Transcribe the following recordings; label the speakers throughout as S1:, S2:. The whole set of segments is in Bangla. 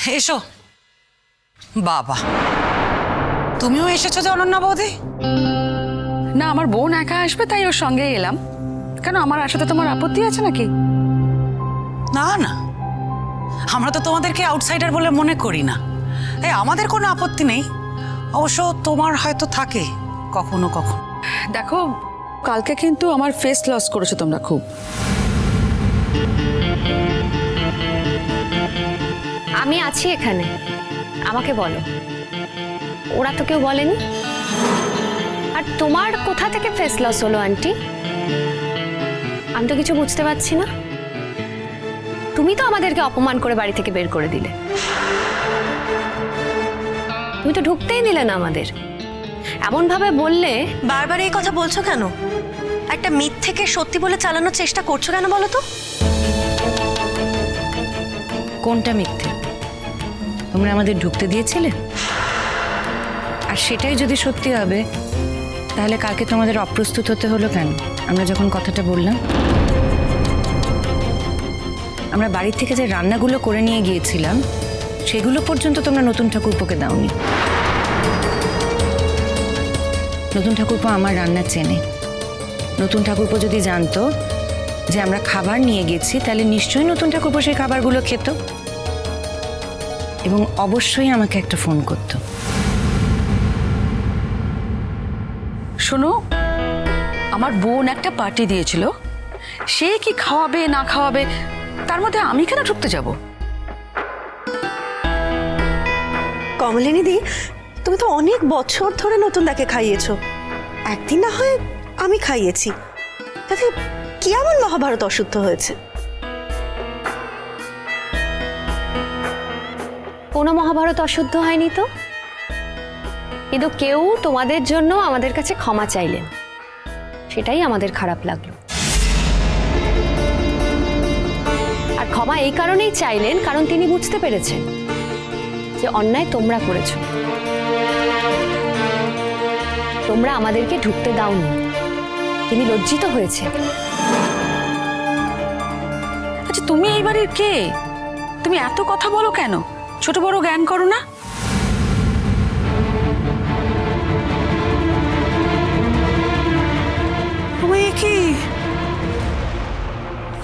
S1: এসো। বাবা, তুমিও এসেছো যে অনন্যা বৌদি?
S2: না, আমার বোন একা আসবে তাই ওর সঙ্গে এলাম। কেন, আমার আসাতে তোমার আপত্তি আছে নাকি?
S1: না না, আমরা তো তোমাদেরকে আউটসাইডার বলে মনে করি না। আমাদের কোনো আপত্তি নেই, অবশ্য তোমার হয়তো থাকে কখনো কখনো।
S2: দেখো, কালকে কিন্তু আমার ফেস লস করেছো তোমরা খুব।
S3: আমি আছি এখানে, আমাকে বলো। ওরা তো কেউ বলেনি। আর তোমার কোথা থেকে ফেস লস হলো আন্টি? আমি তো কিছু বুঝতে পারছি না। তুমি তো আমাদেরকে অপমান করে বাড়ি থেকে বের করে দিলে। তুমি তো ঢুকতেই দিলে না আমাদের, এমন ভাবে বললে।
S4: বারবার এই কথা বলছো কেন? একটা মিথ্যেকে সত্যি বলে চালানোর চেষ্টা করছো কেন বলো তো?
S5: কোনটা মিথ্যে? তোমরা আমাদের ঢুকতে দিয়েছিলে? আর সেটাই যদি সত্যি হবে তাহলে কালকে তোমাদের অপ্রস্তুত হতে হলো কেন? আমরা যখন কথাটা বললাম, আমরা বাড়ি থেকে যে রান্নাগুলো করে নিয়ে গিয়েছিলাম সেগুলো পর্যন্ত তোমরা নতুন ঠাকুরপোকে দাওনি। নতুন ঠাকুরপো আমার রান্না চেনে। নতুন ঠাকুরপো যদি জানতো যে আমরা খাবার নিয়ে গেছি তাহলে নিশ্চয়ই নতুন ঠাকুরপো সেই খাবারগুলো খেত এবং অবশ্যই আমাকে একটা ফোন করতো।
S2: শোনো, আমার বোন একটা পার্টি দিয়েছিল, সে কি খাওয়াবে না খাওয়াবে তার মধ্যে আমি কেন ঢুকতে যাব?
S4: কমলিনী দি, তুমি তো অনেক বছর ধরে নতুন দাকে খাইয়েছো। একদিন না হয় আমি খাইয়েছি, তাতে কি এমন মহাভারত অশুদ্ধ হয়েছে?
S3: কোনো মহাভারত অশুদ্ধ হয়নি তো। কিন্তু কেউ তোমাদের জন্য আমাদের কাছে ক্ষমা চাইলেন, সেটাই আমাদের খারাপ লাগলো। আর ক্ষমা এই কারণেই চাইলেন কারণ তিনি বুঝতে পেরেছেন যে অন্যায় তোমরা করেছো। তোমরা আমাদেরকে ঢুকতে দাওনি, তিনি লজ্জিত হয়েছে।
S2: আচ্ছা, তুমি এই বাড়ির কে? তুমি এত কথা বলো কেন? ছোট বড় জ্ঞান করো না?
S1: কি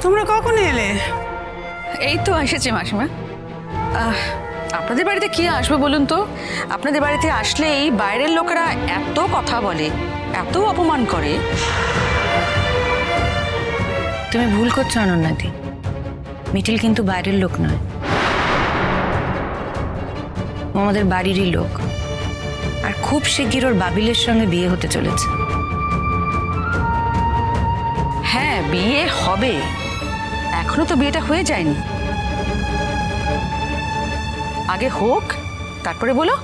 S1: তোমরা কখন এলে?
S2: এই তো এসেছি মাসিমা। আপনাদের বাড়িতে কি আসবে বলুন তো? আপনাদের বাড়িতে আসলেই বাইরের লোকেরা এত কথা বলে, এত অপমান করে।
S5: তুমি ভুল করছো অনন্যাদি। মিঠিল কিন্তু বাইরের লোক নয়, ও আমাদের বাড়িরই লোক। আর খুব শিগগির ওর বাবিলের সঙ্গে বিয়ে হতে চলেছে।
S2: হ্যাঁ, বিয়ে হবে, এখনো তো বিয়েটা হয়ে যায়নি। আগে হোক, তারপরে বলো।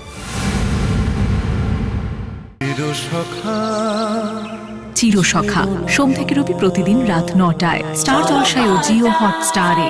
S6: চিরসখা সোম থেকে রবি প্রতিদিন রাত ৯টায় স্টার জলসায় ও জিও হটস্টারে।